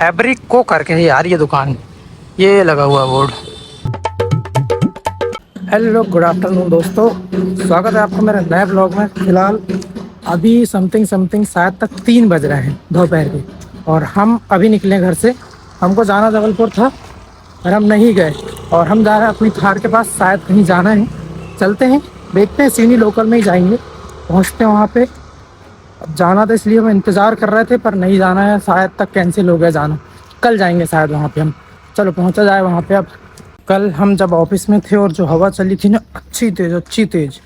फैब्रिको करके है यार ये दुकान, ये लगा हुआ बोर्ड। हेलो गुड आफ्टरनून दोस्तों, स्वागत है आपका मेरे नए ब्लॉग में। फिलहाल अभी समथिंग शायद तक 3 बज रहे हैं दोपहर के, और हम अभी निकले घर से। हमको जाना जबलपुर था और हम नहीं गए, और हम जा रहे हैं अपनी थार के पास, शायद कहीं जाना है। चलते हैं, देखते हैं, सीनी लोकल में ही जाएंगे, पहुँचते हैं वहाँ पे। अब जाना था इसलिए हम इंतज़ार कर रहे थे, पर नहीं जाना है, शायद तक कैंसिल हो गया जाना। कल जाएंगे शायद वहाँ पे हम। चलो पहुँचा जाए वहाँ पे। अब कल हम जब ऑफिस में थे और जो हवा चली थी ना, अच्छी तेज़,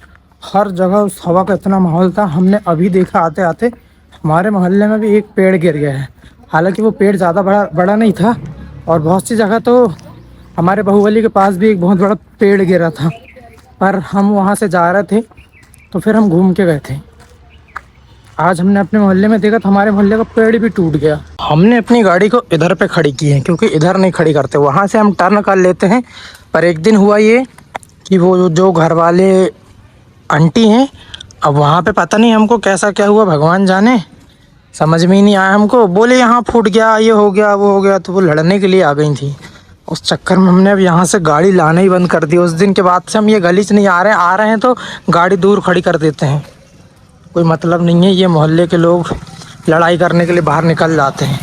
हर जगह उस हवा का इतना माहौल था। हमने अभी देखा आते आते हमारे मोहल्ले में भी एक पेड़ गिर गया है। हालांकि वो पेड़ ज़्यादा बड़ा नहीं था, और बहुत सी जगह तो हमारे बाहुबली के पास भी एक बहुत बड़ा पेड़ गिरा था, पर हम वहाँ से जा रहे थे तो फिर हम घूम के गए थे। आज हमने अपने मोहल्ले में देखा तो हमारे मोहल्ले का पेड़ भी टूट गया। हमने अपनी गाड़ी को इधर पे खड़ी की है, क्योंकि इधर नहीं खड़ी करते, वहाँ से हम टर्न कर लेते हैं। पर एक दिन हुआ ये कि वो जो घर वाले आंटी हैं, अब वहाँ पे पता नहीं हमको कैसा क्या हुआ, भगवान जाने, समझ में ही नहीं आया हमको। बोले यहाँ फूट गया, ये हो गया, वो हो गया, तो वो लड़ने के लिए आ गई थी। उस चक्कर में हमने अब यहाँ से गाड़ी लाना ही बंद कर दी। उस दिन के बाद से हम ये गली से नहीं आ रहे हैं तो गाड़ी दूर खड़ी कर देते हैं। कोई मतलब नहीं है, ये मोहल्ले के लोग लड़ाई करने के लिए बाहर निकल जाते हैं।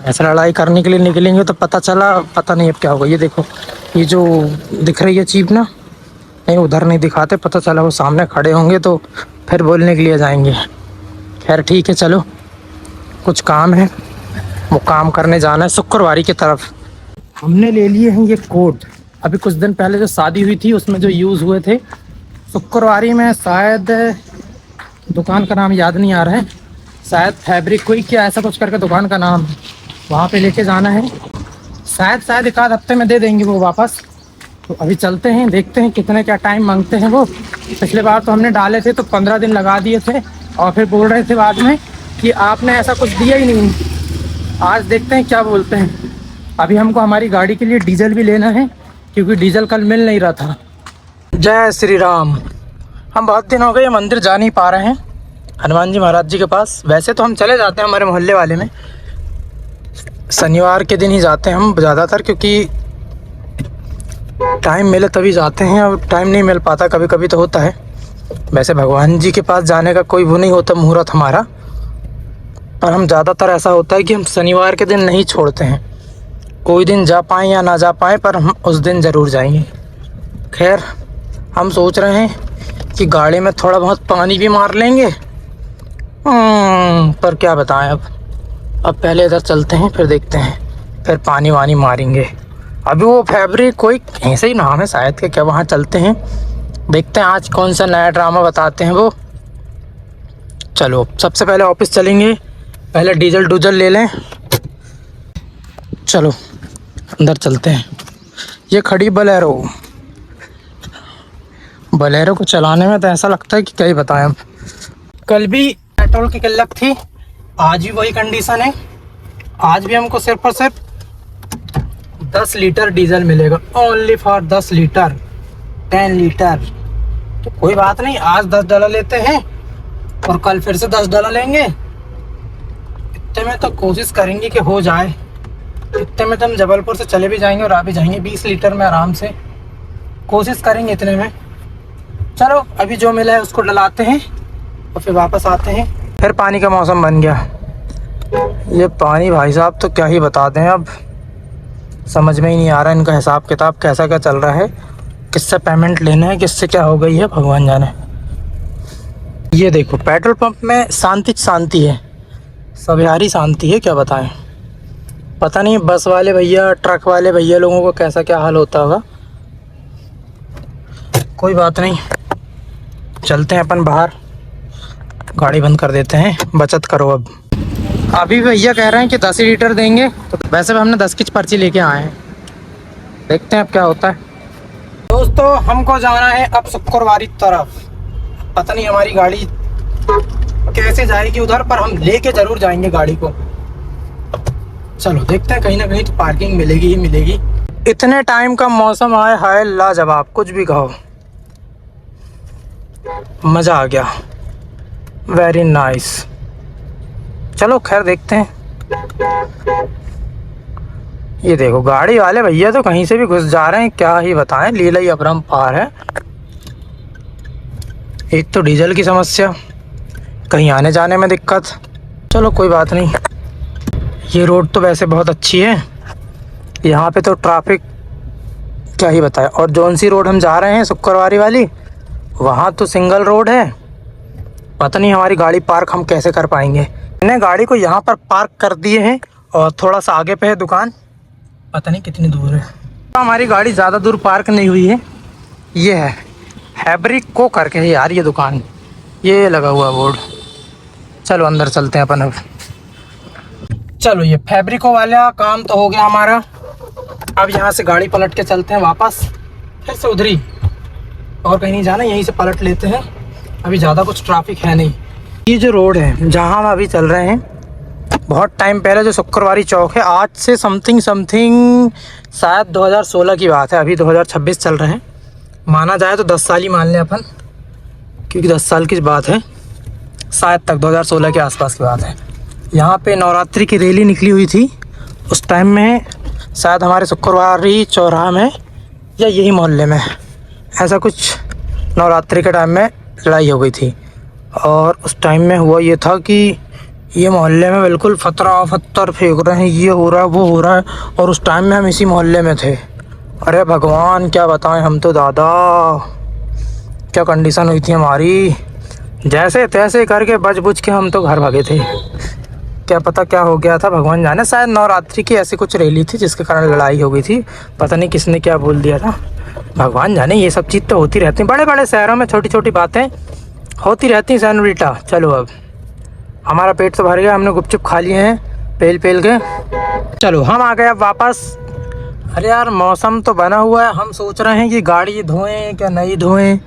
ऐसा लड़ाई करने के लिए निकलेंगे तो पता नहीं अब क्या होगा। ये देखो, ये जो दिख रही है चीप ना, नहीं उधर नहीं दिखाते, पता चला वो सामने खड़े होंगे तो फिर बोलने के लिए जाएंगे। खैर ठीक है, चलो कुछ काम है, वो काम करने जाना है शुक्रवारी की तरफ। हमने ले लिए हैं ये कोट, अभी कुछ दिन पहले जो शादी हुई थी उसमें जो यूज़ हुए थे। शुक्रवारी में शायद, दुकान का नाम याद नहीं आ रहा है, शायद फैब्रिक कोई क्या ऐसा कुछ करके दुकान का नाम है, वहाँ पे लेके जाना है। शायद एक आध हफ्ते में दे देंगे वो वापस। तो अभी चलते हैं, देखते हैं कितने क्या टाइम मांगते हैं वो। पिछले बार तो हमने डाले थे तो 15 दिन लगा दिए थे, और फिर बोल रहे थे बाद में कि आपने ऐसा कुछ दिया ही नहीं। आज देखते हैं क्या बोलते हैं। अभी हमको हमारी गाड़ी के लिए डीजल भी लेना है, क्योंकि डीजल कल मिल नहीं रहा था। जय श्री राम। हम बहुत दिन हो गए मंदिर जा नहीं पा रहे हैं, हनुमान जी महाराज जी के पास। वैसे तो हम चले जाते हैं हमारे मोहल्ले वाले में, शनिवार के दिन ही जाते हैं हम ज़्यादातर, क्योंकि टाइम मिले तभी जाते हैं, और टाइम नहीं मिल पाता कभी कभी तो होता है। वैसे भगवान जी के पास जाने का कोई वो नहीं होता मुहूर्त हमारा, पर हम ज़्यादातर ऐसा होता है कि हम शनिवार के दिन नहीं छोड़ते हैं। कोई दिन जा पाएँ या ना जा पाएँ, पर हम उस दिन ज़रूर जाएंगे। खैर हम सोच रहे हैं कि गाड़ी में थोड़ा बहुत पानी भी मार लेंगे, पर क्या बताएं। अब पहले इधर चलते हैं, फिर देखते हैं, फिर पानी वानी मारेंगे। अभी वो फैब्रिक कोई ऐसे ही नाम है शायद के क्या, वहाँ चलते हैं, देखते हैं आज कौन सा नया ड्रामा बताते हैं वो। चलो सबसे पहले ऑफिस चलेंगे, पहले डीजल ले लें। चलो अंदर चलते हैं। ये खड़ी बलेरो को चलाने में तो ऐसा लगता है कि क्या ही बताएं। अब कल भी पेट्रोल की किल्लत थी, आज भी वही कंडीशन है। आज भी हमको सिर्फ और सिर्फ 10 लीटर डीजल मिलेगा, ओनली फॉर 10 लीटर, 10 लीटर। तो कोई बात नहीं, आज 10 डला लेते हैं और कल फिर से 10 डला लेंगे। इतने में तो कोशिश करेंगे कि हो जाए। इतने में तो हम जबलपुर से चले भी जाएंगे और आ भी जाएंगे 20 लीटर में आराम से, कोशिश करेंगे इतने में। चलो अभी जो मिला है उसको डलाते हैं और फिर वापस आते हैं। फिर पानी का मौसम बन गया। ये पानी भाई साहब तो क्या ही बता दें, अब समझ में ही नहीं आ रहा इनका हिसाब किताब कैसा क्या चल रहा है, किससे पेमेंट लेना है, किससे क्या हो गई है, भगवान जाने। ये देखो पेट्रोल पंप में शांति है, सब यारी शांति है, क्या बताएं। पता नहीं बस वाले भैया, ट्रक वाले भैया लोगों को कैसा क्या हाल होता होगा। कोई बात नहीं, चलते हैं अपन बाहर, गाड़ी बंद कर देते हैं, बचत करो। अब अभी भैया कह रहे हैं कि 10 लीटर देंगे, तो वैसे भी हमने 10 की पर्ची लेके आए हैं, देखते हैं अब क्या होता है। दोस्तों हमको जाना है अब शुक्रवारी तरफ, पता नहीं हमारी गाड़ी कैसे जाएगी उधर, पर हम लेके ज़रूर जाएंगे गाड़ी को। चलो देखते हैं, कहीं ना कहीं तो पार्किंग मिलेगी ही मिलेगी। इतने टाइम का मौसम आया है लाजवाब, कुछ भी कहो, मज़ा आ गया, वेरी नाइस। चलो खैर देखते हैं। ये देखो गाड़ी वाले भैया तो कहीं से भी घुस जा रहे हैं, क्या ही बताएं, लीला ही अपरंपार है। एक तो डीजल की समस्या, कहीं आने जाने में दिक्कत। चलो कोई बात नहीं। ये रोड तो वैसे बहुत अच्छी है, यहाँ पे तो ट्रैफिक क्या ही बताए। और जौन सी रोड हम जा रहे हैं शुक्रवारी वाली, वहाँ तो सिंगल रोड है। पता नहीं हमारी गाड़ी पार्क हम कैसे कर पाएंगे। मैंने गाड़ी को यहाँ पर पार्क कर दिए हैं और थोड़ा सा आगे पे है दुकान, पता नहीं कितनी दूर है। हमारी गाड़ी ज़्यादा दूर पार्क नहीं हुई है। ये है हैब्रिक को करके है यार ये दुकान, ये लगा हुआ बोर्ड। चलो अंदर चलते हैं अपन अब। चलो ये फैब्रिको वाला काम तो हो गया हमारा। अब यहाँ से गाड़ी पलट के चलते हैं वापस, फिर से उधरी, और कहीं नहीं जाना, यहीं से पलट लेते हैं। अभी ज़्यादा कुछ ट्रैफिक है नहीं। ये जो रोड है जहाँ हम अभी चल रहे हैं, बहुत टाइम पहले जो शुक्रवारी चौक है, आज से समथिंग शायद 2016 की बात है। अभी 2026 चल रहे हैं, माना जाए तो 10 साल ही मान लें अपन, क्योंकि 10 साल की बात है, शायद तक 2016 के आसपास की बात है। यहाँ पे नवरात्रि की रैली निकली हुई थी उस टाइम में, शायद हमारे शुक्रवारी चौराहा में या यही मोहल्ले में, ऐसा कुछ नवरात्रि के टाइम में लड़ाई हो गई थी। और उस टाइम में हुआ ये था कि ये मोहल्ले में बिल्कुल फतरा फत्तर फेंक रहे हैं, ये हो रहा है वो हो रहा है, और उस टाइम में हम इसी मोहल्ले में थे। अरे भगवान क्या बताएं, हम तो दादा क्या कंडीशन हुई थी हमारी। जैसे तैसे करके बच बुझ के हम तो घर भागे थे। क्या पता क्या हो गया था, भगवान जाने। शायद नवरात्रि की ऐसी कुछ रैली थी जिसके कारण लड़ाई हो गई थी, पता नहीं किसने क्या बोल दिया था, भगवान जाने। ये सब चीज़ तो होती रहती हैं, बड़े बड़े शहरों में छोटी छोटी बातें होती रहती हैं सैनोरिटा। चलो अब हमारा पेट तो भर गया, हमने गुपचुप खा लिए हैं पेल पेल के। चलो हम आ गए अब वापस। अरे यार मौसम तो बना हुआ है, हम सोच रहे हैं कि गाड़ी धोएं क्या नहीं धोएं।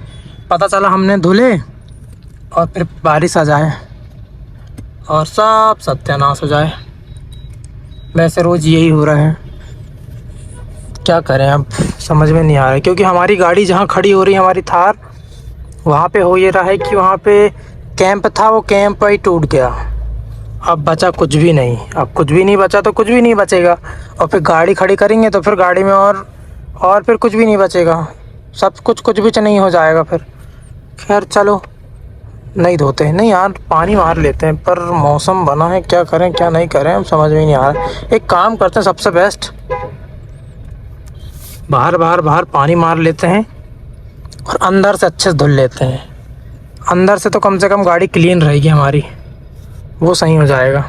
पता चला हमने धुले और फिर बारिश आ जाए और सब सत्यानाश हो जाए। वैसे रोज़ यही हो रहा है, क्या करें अब समझ में नहीं आ रहा है। क्योंकि हमारी गाड़ी जहाँ खड़ी हो रही है, हमारी थार, वहाँ पे हो ये रहा है कि वहाँ पे कैंप था, वो कैंप ही टूट गया। अब बचा कुछ भी नहीं, अब कुछ भी नहीं बचा तो कुछ भी नहीं बचेगा। और फिर गाड़ी खड़ी करेंगे तो फिर गाड़ी में और फिर कुछ भी नहीं बचेगा, सब कुछ भी नहीं हो जाएगा फिर। खैर चलो नहीं धोते, नहीं यार पानी मार लेते हैं, पर मौसम बना है, क्या करें क्या नहीं करें हम समझ में नहीं आ रहा। एक काम करते हैं, सबसे बेस्ट बाहर पानी मार लेते हैं और अंदर से अच्छे से धुल लेते हैं। अंदर से तो कम से कम गाड़ी क्लीन रहेगी हमारी, वो सही हो जाएगा।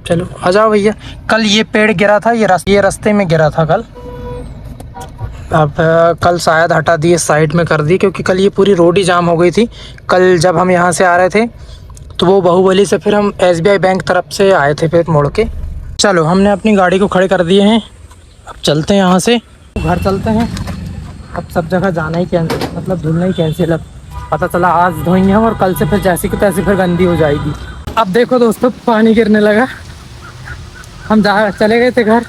चलो आ जाओ भैया। कल ये पेड़ गिरा था, ये रास्ते में गिरा था कल। अब कल शायद हटा दिए, साइड में कर दी, क्योंकि कल ये पूरी रोड ही जाम हो गई थी। कल जब हम यहाँ से आ रहे थे तो वो बाहुबली से फिर हम SBI बैंक तरफ से आए थे फिर मोड़ के। चलो हमने अपनी गाड़ी को खड़े कर दिए हैं, अब चलते हैं यहाँ से, घर चलते हैं। अब सब जगह जाना ही कैंसिल, मतलब धुलना ही कैंसिल। अब पता चला आज धोएंगे हम और कल से फिर जैसी की तैसी फिर गंदी हो जाएगी। अब देखो दोस्तों पानी गिरने लगा, हम चले गए थे घर,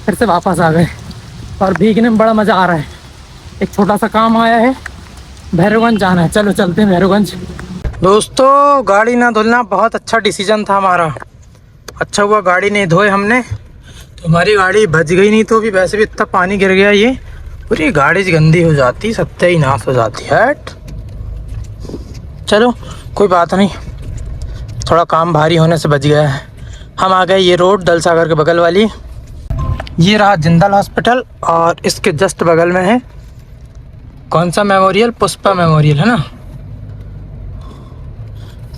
फिर से वापस आ गए और भीगने में बड़ा मज़ा आ रहा है। एक छोटा सा काम आया है, भैरवगंज जाना है, चलो चलते हैं भैरवगंज। दोस्तों गाड़ी ना धुलना बहुत अच्छा डिसीजन था हमारा, अच्छा हुआ गाड़ी नहीं धोए हमने, तो हमारी गाड़ी बच गई, नहीं तो भी वैसे भी इतना पानी गिर गया, ये पूरी गाड़ी गंदी हो जाती, सत्यानाश हो जाती है। चलो कोई बात नहीं, थोड़ा काम भारी होने से बच गया है। हम आ गए ये रोड दल सागर के बगल वाली, ये रहा जिंदल हॉस्पिटल और इसके जस्ट बगल में है कौन सा मेमोरियल, पुष्पा मेमोरियल है ना।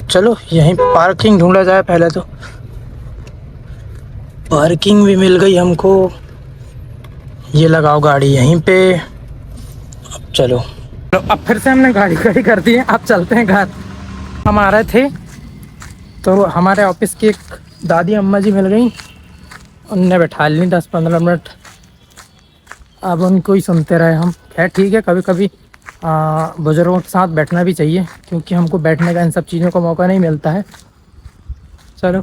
चलो यहीं पार्किंग ढूंढा जाए पहले तो। पार्किंग भी मिल गई हमको, ये लगाओ गाड़ी यहीं पे। अब चलो अब फिर से हमने गाड़ी खड़ी कर दी है, अब चलते हैं घर। हम आ रहे थे तो हमारे ऑफिस की एक दादी अम्मा जी मिल गई, उनने बैठा ली 10-15 मिनट, अब उनको ही सुनते रहे हम। खैर ठीक है, कभी कभी बुज़ुर्गों के साथ बैठना भी चाहिए, क्योंकि हमको बैठने का इन सब चीज़ों का मौका नहीं मिलता है। चलो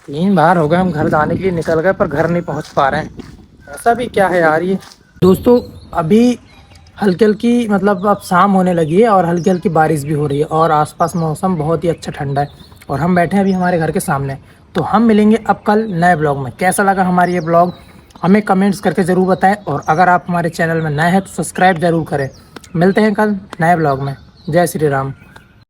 3 बार हो गए हम घर जाने के लिए निकल गए, पर घर नहीं पहुंच पा रहे हैं। ऐसा भी क्या है यार ये। दोस्तों अभी हल्की हल्की मतलब अब शाम होने लगी है और हल्की हल्की बारिश भी हो रही है और आसपास मौसम बहुत ही अच्छा ठंडा है। और हम बैठे हैं अभी हमारे घर के सामने। तो हम मिलेंगे अब कल नए ब्लॉग में। कैसा लगा हमारा ये ब्लॉग हमें कमेंट्स करके ज़रूर बताएं, और अगर आप हमारे चैनल में नए हैं तो सब्सक्राइब ज़रूर करें। मिलते हैं कल नए ब्लॉग में। जय श्री राम।